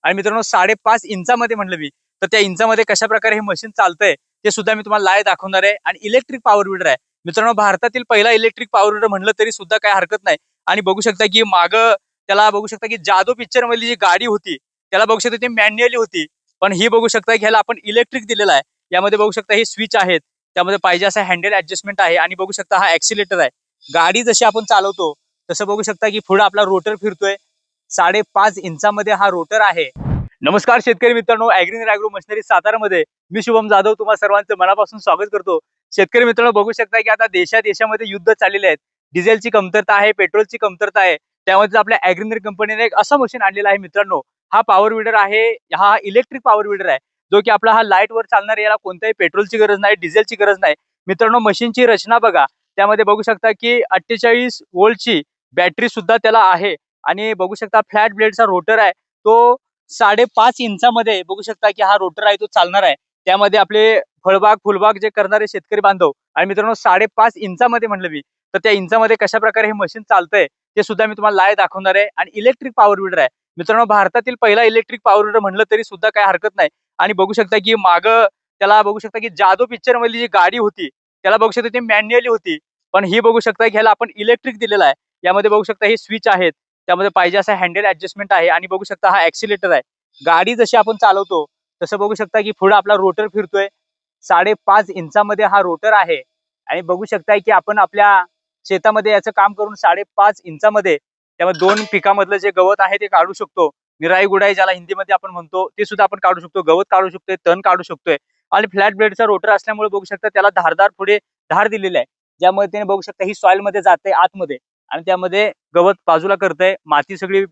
आणि मित्रांनो 5.5 इंचामध्ये म्हणलं मी तर त्या इंचामध्ये कशा प्रकारे हे मशीन चालतंय ते सुद्धा मी तुम्हाला लाईव्ह दाखवणार आहे. आणि इलेक्ट्रिक पॉवर विडर आहे मित्रांनो, भारतातील पहिला इलेक्ट्रिक पॉवर विडर म्हणलं तरी सुद्धा काय हरकत नाही. आणि बघू शकता की मागं त्याला बघू शकता की जादू पिक्चर मधली जी गाडी होती त्याला बघू शकता ती मॅन्युअली होती, पण ही बघू शकता की ह्याला आपण इलेक्ट्रिक दिलेला आहे. यामध्ये बघू शकता हे स्विच आहेत, त्यामध्ये पाहिजे असा हँडल ऍडजस्टमेंट आहे आणि बघू शकता हा ऍक्सिलेटर आहे. गाडी जशी आपण चालवतो तसं बघू शकता की पुढे आपला रोटर फिरतोय. 5.5 इंचामध्ये हा रोटर आहे. नमस्कार शेतकरी मित्रांनो, ॲग्रीनर ॲग्रो मशिनरी सातारामध्ये मी शुभम जाधव तुम्हा सर्वांचं मनापासून स्वागत करतो. शेतकरी मित्रांनो, बघू शकता की आता देशामध्ये युद्ध चाललेले आहेत. डिझेलची कमतरता आहे, पेट्रोलची कमतरता आहे. त्यामध्ये आपल्या ॲग्रीनर कंपनीने एक असं मशीन आणलेलं आहे मित्रांनो. हा पॉवर विडर आहे, हा इलेक्ट्रिक पॉवर विडर आहे, जो की आपला हा लाईट वर चालणार. याला कोणत्याही पेट्रोलची गरज नाही, डिझेलची गरज नाही. मित्रांनो, मशीनची रचना बघा, त्यामध्ये बघू शकता की 48 व्होल्टची बॅटरी सुद्धा त्याला आहे. आणि बघू शकता फ्लॅट ब्लेडचा रोटर आहे, तो 5.5 इंचामध्ये बघू शकता की हा रोटर आहे तो चालणार आहे. त्यामध्ये आपले फळबाग फुलबाग जे करणारे शेतकरी बांधव. आणि मित्रांनो 5.5 इंचामध्ये म्हणलं मी तर त्या इंचामध्ये कशा प्रकारे हे मशीन चालतंय ते सुद्धा मी तुम्हाला लाईव्ह दाखवणार आहे. आणि इलेक्ट्रिक पॉवर विडर आहे मित्रांनो, भारतातील पहिला इलेक्ट्रिक पॉवर विडर म्हणलं तरी सुद्धा काय हरकत नाही. आणि बघू शकता की मागं त्याला बघू शकता की जादू पिक्चर मधली जी गाडी होती त्याला बघू शकता ती मॅन्युअली होती, पण ही बघू शकता की ह्याला आपण इलेक्ट्रिक दिलेला आहे. यामध्ये बघू शकता हे स्विच आहेत, त्यामध्ये पाहिजे असा हँडल ऍडजस्टमेंट आहे आणि बघू शकता हा ऍक्सिलेटर आहे. गाडी जशी आपण चालवतो तसं बघू शकता की पुढे आपला रोटर फिरतोय. 5.5 इंचामध्ये हा रोटर आहे. आणि बघू शकताय की आपण आपल्या शेतामध्ये याचं काम करून 5.5 इंचामध्ये त्यामध्ये 2 पिकामधलं जे गवत आहे ते काढू शकतो. निराई गुडाई ज्याला हिंदीमध्ये आपण म्हणतो ते सुद्धा आपण काढू शकतो. गवत काढू शकतोय, तण काढू शकतोय. आणि फ्लॅट ब्लेडचा रोटर असल्यामुळे बघू शकता त्याला धारदार पुढे धार दिलेली आहे, ज्यामुळे त्याने बघू शकता ही सॉइल मध्ये जाते आतमध्ये आणि त्यामध्ये गवत बाजूला करतंय, माती सगळी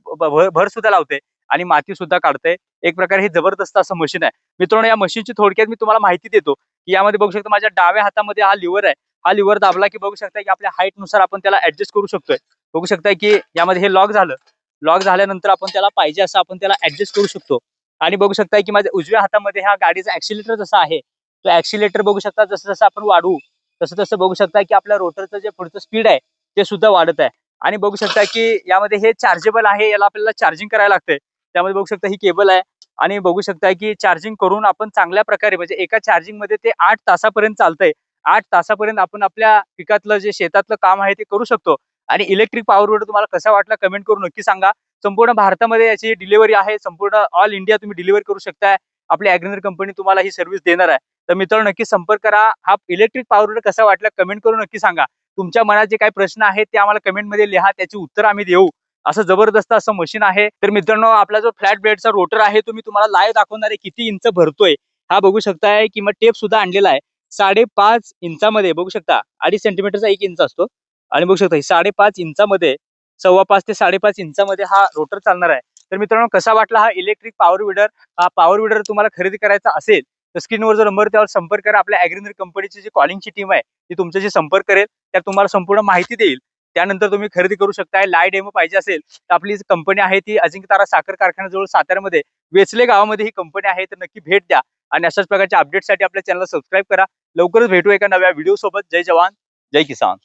भर सुद्धा लावते आणि माती सुद्धा काढतंय. एक प्रकारे हे जबरदस्त असं मशीन आहे मित्रांनो. या मशीनची थोडक्यात मी तुम्हाला माहिती देतो की यामध्ये बघू शकता माझ्या डाव्या हातामध्ये हा लिव्हर आहे. हा लिव्हर दाबला की बघू शकता की आपल्या हाईट नुसार आपण त्याला ऍडजस्ट करू शकतोय. बघू शकता की यामध्ये हे लॉक झालं. लॉक झाल्यानंतर आपण त्याला पाहिजे असं आपण त्याला ऍडजस्ट करू शकतो. आणि बघू शकता की माझ्या उजव्या हातामध्ये हा गाडीचा ऍक्सिलेटर जसा आहे तो ऍक्सिलेटर बघू शकता जसं जसं आपण वाढवू तसं तसं बघू शकता की आपल्या रोटरचं जे पुढचं स्पीड आहे ते सुद्धा वाढत आहे. आणि बघू शकता की यामध्ये हे चार्जेबल आहे, याला आपल्याला चार्जिंग करायला लागते. त्यामध्ये बघू शकता ही केबल आहे. आणि बघू शकता की चार्जिंग करून आपण चांगल्या प्रकारे म्हणजे एका चार्जिंग मध्ये ते 8 तासापर्यंत चालतंय. 8 तासापर्यंत आपण आपल्या पिकातलं जे शेतातलं काम आहे ते करू शकतो. आणि इलेक्ट्रिक पॉवर विडर तुम्हाला कसा वाटला कमेंट करून नक्की सांगा. संपूर्ण भारतामध्ये याची डिलिव्हरी आहे, संपूर्ण ऑल इंडिया तुम्ही डिलिव्हर करू शकताय. आपली ॲग्रीनर कंपनी तुम्हाला ही सर्व्हिस देणार आहे. तर मित्रांनो नक्की संपर्क करा. हा इलेक्ट्रिक पॉवर विडर कसा वाटला कमेंट करून नक्की सांगा. तुमच्या मनात जे काही प्रश्न आहेत ते आम्हाला कमेंटमध्ये लिहा, त्याची उत्तर आम्ही देऊ. असं जबरदस्त असं मशीन आहे. तर मित्रांनो आपला जो फ्लॅट ब्लेडचा रोटर आहे तो मी तुम्हाला लाईव्ह दाखवणार आहे किती इंच भरतोय. हा बघू शकताय किंवा टेप सुद्धा आणलेला आहे. 5.5 इंचामध्ये बघू शकता, 2.5 सेंटीमीटरचा 1 इंच असतो. आणि बघू शकता 5.5 इंचामध्ये 5.25 ते 5.5 इंचामध्ये हा रोटर चालणार आहे. तर मित्रांनो कसा वाटला हा इलेक्ट्रिक पॉवर विडर. हा पॉवर विडर तुम्हाला खरेदी करायचा असेल तर स्क्रीनवर जो नंबर त्यावर संपर्क करा. आपल्या ॲग्रीनर कंपनीची जी कॉलिंगची टीम आहे ती तुमच्याशी संपर्क करेल, त्या तुम्हाला संपूर्ण माहिती देईल. त्यानंतर तुम्ही खरेदी करू शकताय. लाईव्ह डेमो पाहिजे असेल तर आपली जी कंपनी आहे ती अजिंक्यतारा साखर कारखान्याजवळ साताऱ्यामध्ये वेचले गावामध्ये ही कंपनी आहे. तर नक्की भेट द्या आणि अशाच प्रकारच्या अपडेटसाठी आपल्या चॅनलला सबस्क्राईब करा. लवकरच भेटू एका नव्या व्हिडिओ सोबत. जय जवान जय किसान.